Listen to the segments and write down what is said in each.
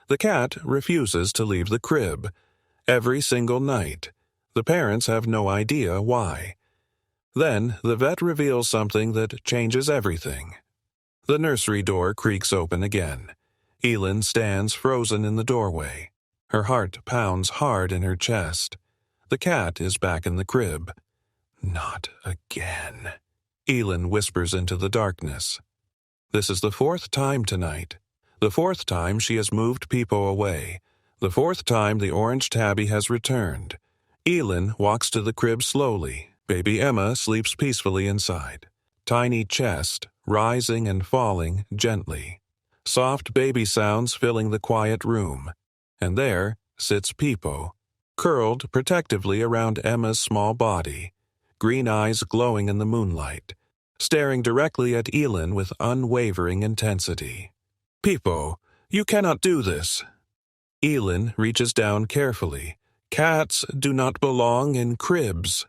The cat refuses to leave the crib. Every single night. The parents have no idea why. Then the vet reveals something that changes everything. The nursery door creaks open again. Elin stands frozen in the doorway. Her heart pounds hard in her chest. The cat is back in the crib. Not again. Elin whispers into the darkness. This is the 4th time tonight. The 4th time she has moved Peepo away. The 4th time the orange tabby has returned. Elin walks to the crib slowly. Baby Emma sleeps peacefully inside. Tiny chest, rising and falling gently. Soft baby sounds filling the quiet room. And there sits Peepo, curled protectively around Emma's small body, green eyes glowing in the moonlight, staring directly at Elin with unwavering intensity. Peepo, you cannot do this. Elin reaches down carefully. Cats do not belong in cribs.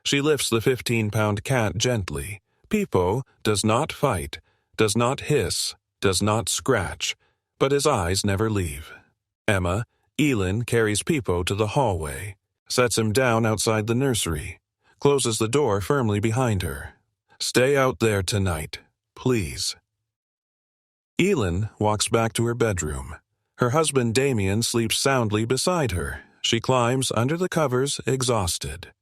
She lifts the 15-pound cat gently. Peepo does not fight, does not hiss, does not scratch, but his eyes never leave. Elin carries Peepo to the hallway, sets him down outside the nursery, closes the door firmly behind her. Stay out there tonight, please. Elin walks back to her bedroom. Her husband Damien sleeps soundly beside her. She climbs under the covers, exhausted.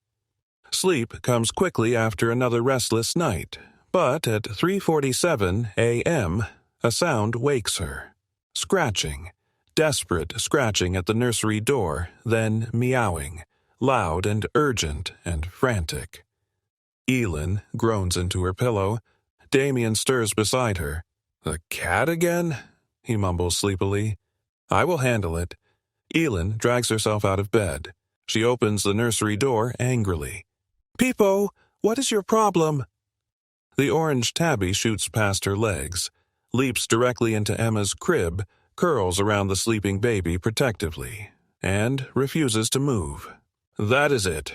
Sleep comes quickly after another restless night, but at 3:47 a.m., a sound wakes her. Scratching, desperate scratching at the nursery door, then meowing, loud and urgent and frantic. Elin groans into her pillow. Damien stirs beside her. The cat again? He mumbles sleepily. I will handle it. Elin drags herself out of bed. She opens the nursery door angrily. Peepo, what is your problem? The orange tabby shoots past her legs, leaps directly into Emma's crib, curls around the sleeping baby protectively, and refuses to move. That is it.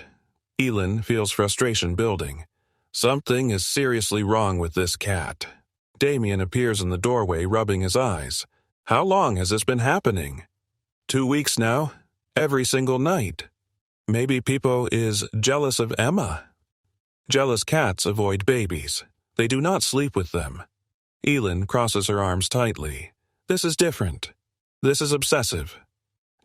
Elin feels frustration building. Something is seriously wrong with this cat. Damien appears in the doorway, rubbing his eyes. How long has this been happening? 2 weeks now, every single night. Maybe Peepo is jealous of Emma. Jealous cats avoid babies. They do not sleep with them. Elin crosses her arms tightly. This is different. This is obsessive.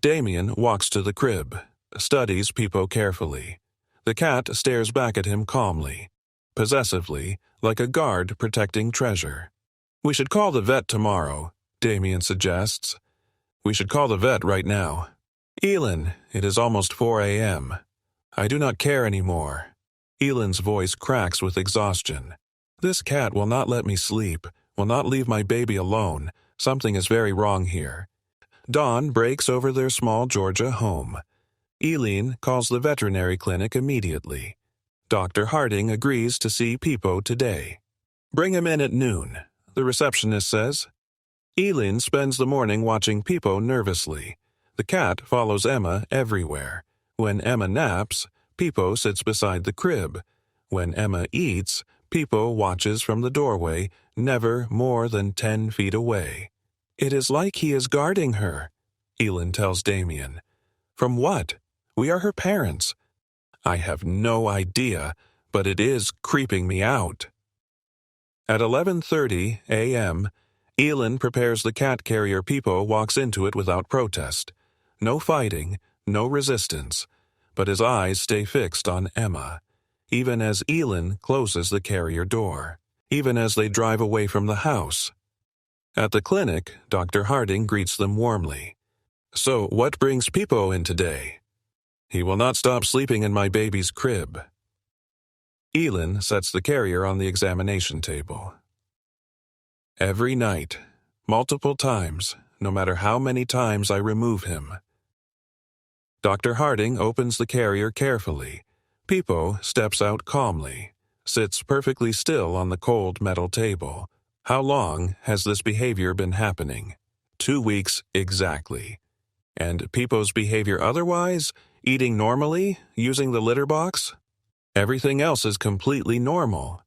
Damien walks to the crib, studies Peepo carefully. The cat stares back at him calmly, possessively, like a guard protecting treasure. We should call the vet tomorrow, Damien suggests. We should call the vet right now. Elin, it is almost 4 a.m. I do not care anymore. Elin's voice cracks with exhaustion. This cat will not let me sleep, will not leave my baby alone. Something is very wrong here. Dawn breaks over their small Georgia home. Elin calls the veterinary clinic immediately. Dr. Harding agrees to see Peepo today. Bring him in at noon, the receptionist says. Elin spends the morning watching Peepo nervously. The cat follows Emma everywhere. When Emma naps, Peepo sits beside the crib. When Emma eats, Peepo watches from the doorway, never more than 10 feet away. It is like he is guarding her, Elin tells Damien. From what? We are her parents. I have no idea, but it is creeping me out. At 11:30 a.m., Elin prepares the cat carrier. Peepo walks into it without protest. No fighting, no resistance, but his eyes stay fixed on Emma, even as Elin closes the carrier door, even as they drive away from the house. At the clinic, Dr. Harding greets them warmly. So what brings Peepo in today? He will not stop sleeping in my baby's crib. Elin sets the carrier on the examination table. Every night, multiple times, no matter how many times I remove him. Dr. Harding opens the carrier carefully. Peepo steps out calmly, sits perfectly still on the cold metal table. How long has this behavior been happening? 2 weeks exactly. And Peepo's behavior otherwise? Eating normally? Using the litter box? Everything else is completely normal.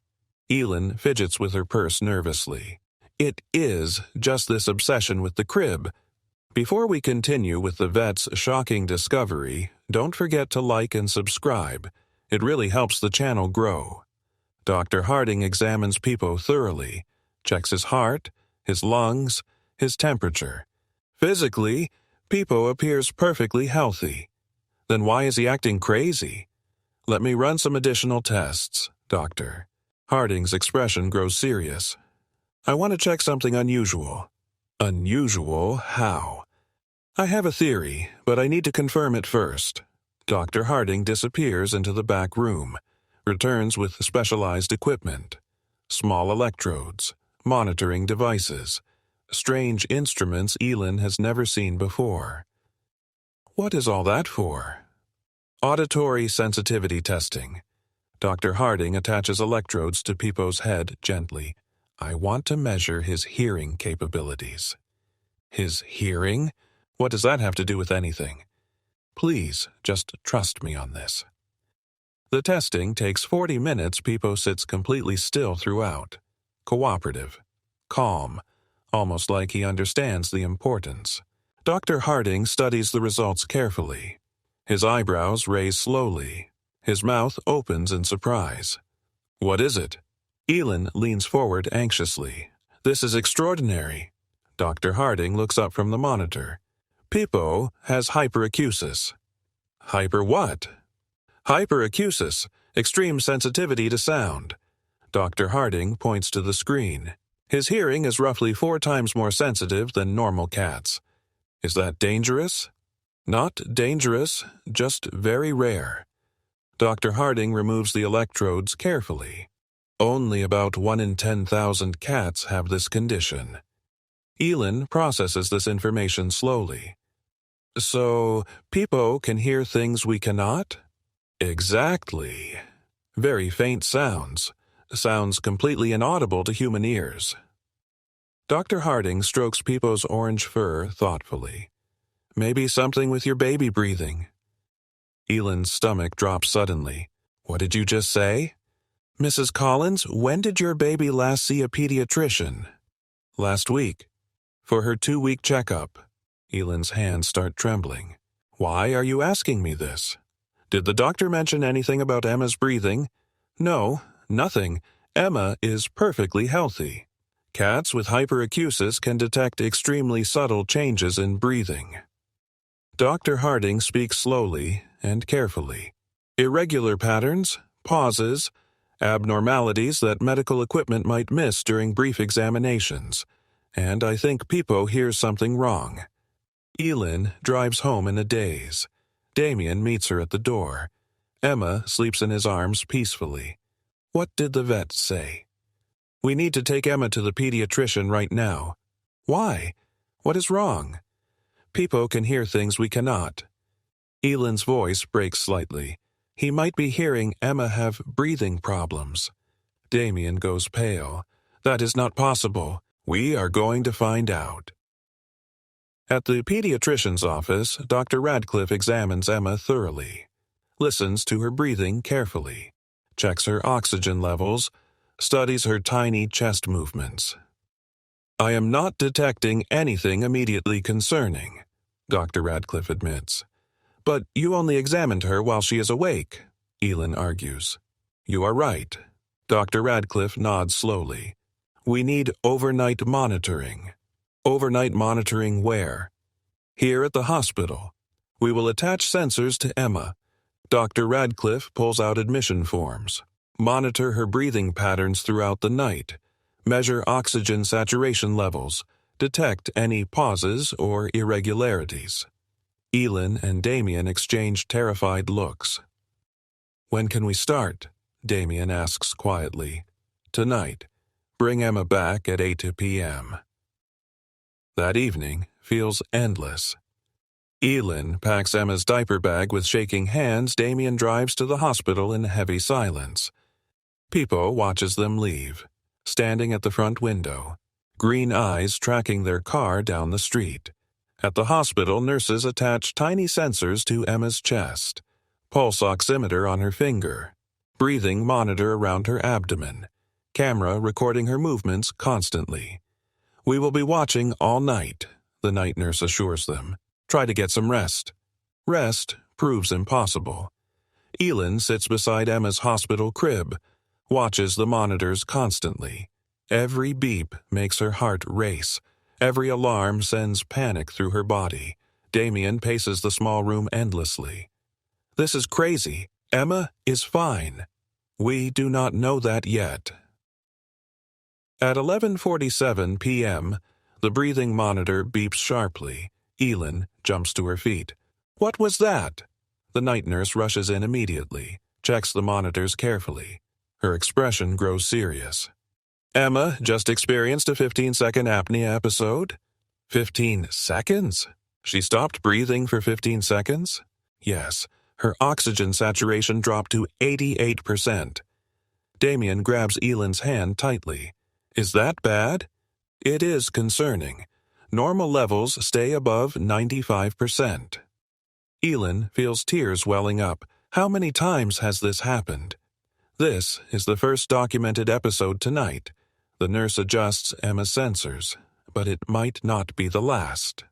Elin fidgets with her purse nervously. It is just this obsession with the crib. Before we continue with the vet's shocking discovery, don't forget to like and subscribe. It really helps the channel grow. Dr. Harding examines Peepo thoroughly, checks his heart, his lungs, his temperature. Physically, Peepo appears perfectly healthy. Then why is he acting crazy? Let me run some additional tests, Doctor. Harding's expression grows serious. I want to check something unusual. Unusual how? I have a theory, but I need to confirm it first. Dr. Harding disappears into the back room, returns with specialized equipment. Small electrodes, monitoring devices, strange instruments Elin has never seen before. What is all that for? Auditory sensitivity testing. Dr. Harding attaches electrodes to Peepo's head gently. I want to measure his hearing capabilities. His hearing? What does that have to do with anything? Please, just trust me on this. The testing takes 40 minutes. Peepo sits completely still throughout. Cooperative. Calm. Almost like he understands the importance. Dr. Harding studies the results carefully. His eyebrows raise slowly. His mouth opens in surprise. What is it? Elin leans forward anxiously. This is extraordinary. Dr. Harding looks up from the monitor. Peepo has hyperacusis. Hyper what? Hyperacusis, extreme sensitivity to sound. Dr. Harding points to the screen. His hearing is roughly 4 times more sensitive than normal cats. Is that dangerous? Not dangerous, just very rare. Dr. Harding removes the electrodes carefully. Only about 1 in 10,000 cats have this condition. Elin processes this information slowly. So, Peepo can hear things we cannot? Exactly. Very faint sounds. Sounds completely inaudible to human ears. Dr. Harding strokes Peepo's orange fur thoughtfully. Maybe something with your baby breathing. Elin's stomach drops suddenly. What did you just say? Mrs. Collins, when did your baby last see a pediatrician? Last week. For her 2-week checkup. Elin's hands start trembling. Why are you asking me this? Did the doctor mention anything about Emma's breathing? No, nothing. Emma is perfectly healthy. Cats with hyperacusis can detect extremely subtle changes in breathing. Dr. Harding speaks slowly and carefully. Irregular patterns, pauses, abnormalities that medical equipment might miss during brief examinations. And I think Peepo hears something wrong. Elin drives home in a daze. Damien meets her at the door. Emma sleeps in his arms peacefully. What did the vet say? We need to take Emma to the pediatrician right now. Why? What is wrong? Peepo can hear things we cannot. Elin's voice breaks slightly. He might be hearing Emma have breathing problems. Damien goes pale. That is not possible. We are going to find out. At the pediatrician's office, Dr. Radcliffe examines Emma thoroughly, listens to her breathing carefully, checks her oxygen levels, studies her tiny chest movements. I am not detecting anything immediately concerning, Dr. Radcliffe admits. But you only examined her while she is awake, Elin argues. You are right. Dr. Radcliffe nods slowly. We need overnight monitoring. Overnight monitoring where? Here at the hospital. We will attach sensors to Emma. Dr. Radcliffe pulls out admission forms. Monitor her breathing patterns throughout the night. Measure oxygen saturation levels. Detect any pauses or irregularities. Elin and Damien exchange terrified looks. When can we start? Damien asks quietly. Tonight. Bring Emma back at 8 p.m. That evening feels endless. Elin packs Emma's diaper bag with shaking hands. Damien drives to the hospital in heavy silence. Peepo watches them leave, standing at the front window, green eyes tracking their car down the street. At the hospital, nurses attach tiny sensors to Emma's chest, pulse oximeter on her finger, breathing monitor around her abdomen, camera recording her movements constantly. We will be watching all night. the night nurse assures them. Try to get some rest. Rest proves impossible. Elin sits beside Emma's hospital crib, watches the monitors constantly. Every beep makes her heart race. Every alarm sends panic through her body. Damien paces the small room endlessly. This is crazy. Emma is fine. We do not know that yet. At 11:47 p.m., the breathing monitor beeps sharply. Elin jumps to her feet. What was that? The night nurse rushes in immediately, checks the monitors carefully. Her expression grows serious. Emma just experienced a 15-second apnea episode. 15 seconds? She stopped breathing for 15 seconds? Yes, her oxygen saturation dropped to 88%. Damien grabs Elin's hand tightly. Is that bad? It is concerning. Normal levels stay above 95%. Elin feels tears welling up. How many times has this happened? This is the first documented episode tonight. The nurse adjusts Emma's sensors, but it might not be the last.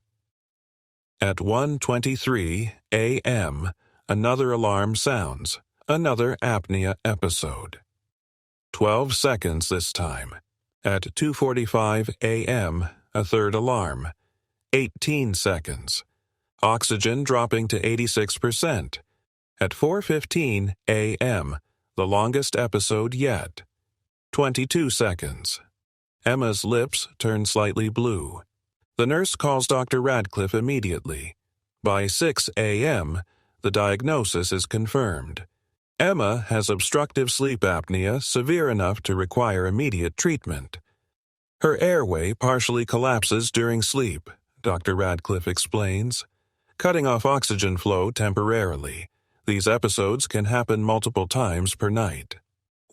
At 1:23 a.m., another alarm sounds. Another apnea episode. 12 seconds this time. At 2:45 a.m., a third alarm. 18 seconds. Oxygen dropping to 86%. At 4:15 a.m., the longest episode yet. 22 seconds. Emma's lips turn slightly blue. The nurse calls Dr. Radcliffe immediately. By 6 a.m., the diagnosis is confirmed. Emma has obstructive sleep apnea severe enough to require immediate treatment. Her airway partially collapses during sleep, Dr. Radcliffe explains, cutting off oxygen flow temporarily. These episodes can happen multiple times per night.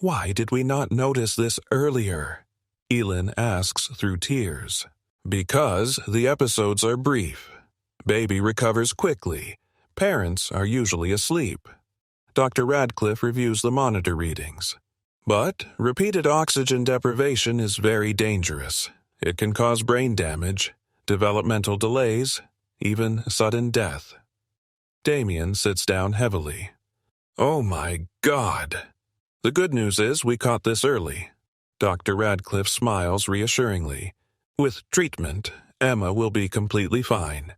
Why did we not notice this earlier? Elin asks through tears. Because the episodes are brief. Baby recovers quickly. Parents are usually asleep. Dr. Radcliffe reviews the monitor readings. But repeated oxygen deprivation is very dangerous. It can cause brain damage, developmental delays, even sudden death. Damien sits down heavily. Oh my God! The good news is we caught this early. Dr. Radcliffe smiles reassuringly. With treatment, Emma will be completely fine.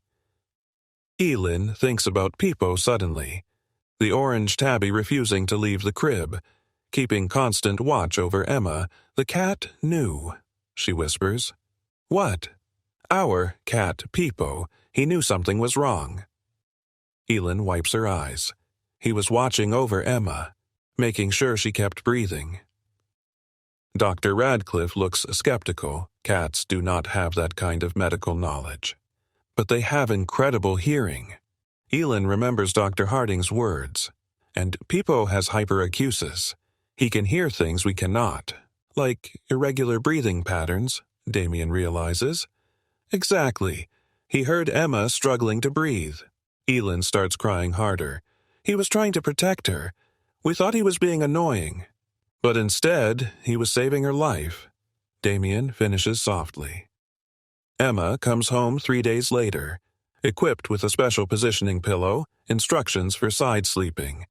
Elin thinks about Peepo suddenly. The orange tabby refusing to leave the crib, keeping constant watch over Emma. The cat knew, she whispers. What? Our cat, Peepo. He knew something was wrong. Elin wipes her eyes. He was watching over Emma, making sure she kept breathing. Dr. Radcliffe looks skeptical. Cats do not have that kind of medical knowledge. But they have incredible hearing. Elin remembers Dr. Harding's words. And Peepo has hyperacusis. He can hear things we cannot. Like irregular breathing patterns, Damien realizes. Exactly. He heard Emma struggling to breathe. Elin starts crying harder. He was trying to protect her. We thought he was being annoying. But instead, he was saving her life. Damien finishes softly. Emma comes home 3 days later, equipped with a special positioning pillow, instructions for side sleeping.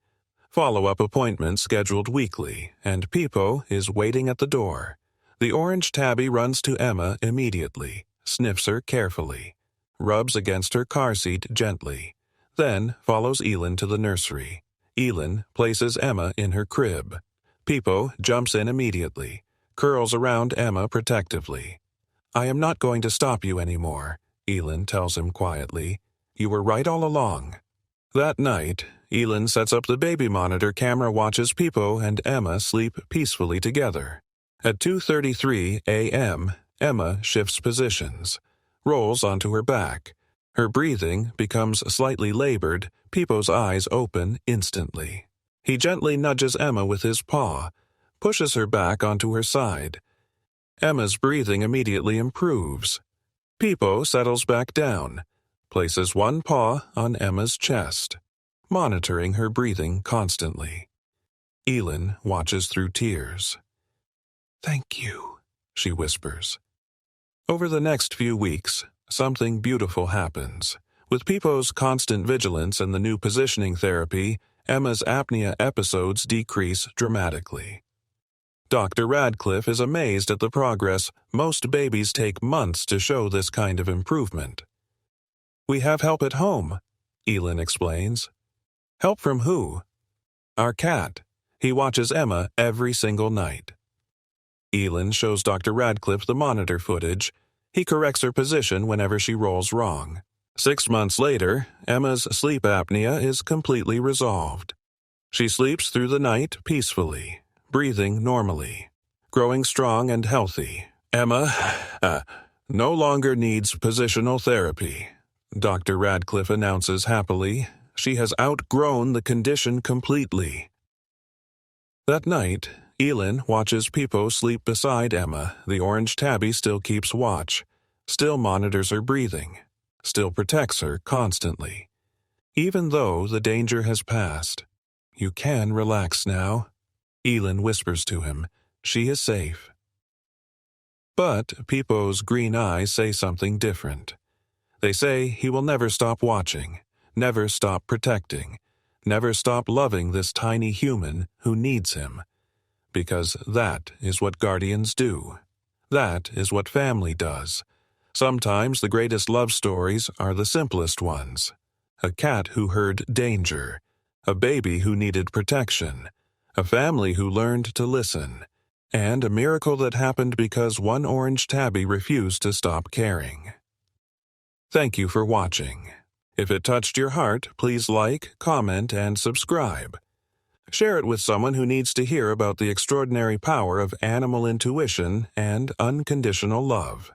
Follow-up appointments scheduled weekly, and Peepo is waiting at the door. The orange tabby runs to Emma immediately, sniffs her carefully, rubs against her car seat gently, then follows Elin to the nursery. Elin places Emma in her crib. Peepo jumps in immediately, curls around Emma protectively. I am not going to stop you anymore, Elin tells him quietly. You were right all along. That night, Elin sets up the baby monitor camera, watches Peepo and Emma sleep peacefully together. At 2:33 a.m., Emma shifts positions, rolls onto her back. Her breathing becomes slightly labored. Peepo's eyes open instantly. He gently nudges Emma with his paw, pushes her back onto her side. Emma's breathing immediately improves. Peepo settles back down, places one paw on Emma's chest, monitoring her breathing constantly. Elin watches through tears. Thank you, she whispers. Over the next few weeks, something beautiful happens. With Pipo's constant vigilance and the new positioning therapy, Emma's apnea episodes decrease dramatically. Dr. Radcliffe is amazed at the progress. Most babies take months to show this kind of improvement. "We have help at home," Elin explains. "Help from who?" "Our cat. He watches Emma every single night." Elin shows Dr. Radcliffe the monitor footage. He corrects her position whenever she rolls wrong. 6 months later, Emma's sleep apnea is completely resolved. She sleeps through the night peacefully, breathing normally, growing strong and healthy. Emma no longer needs positional therapy, Dr. Radcliffe announces happily. She has outgrown the condition completely. That night, Elin watches Pipo sleep beside Emma. The orange tabby still keeps watch, still monitors her breathing, still protects her constantly. Even though the danger has passed, "You can relax now," Elin whispers to him. She is safe. But Pipo's green eyes say something different. They say he will never stop watching, never stop protecting, never stop loving this tiny human who needs him. Because that is what guardians do. That is what family does. Sometimes the greatest love stories are the simplest ones. A cat who heard danger, a baby who needed protection, a family who learned to listen, and a miracle that happened because one orange tabby refused to stop caring. Thank you for watching. If it touched your heart, please like, comment, and subscribe. Share it with someone who needs to hear about the extraordinary power of animal intuition and unconditional love.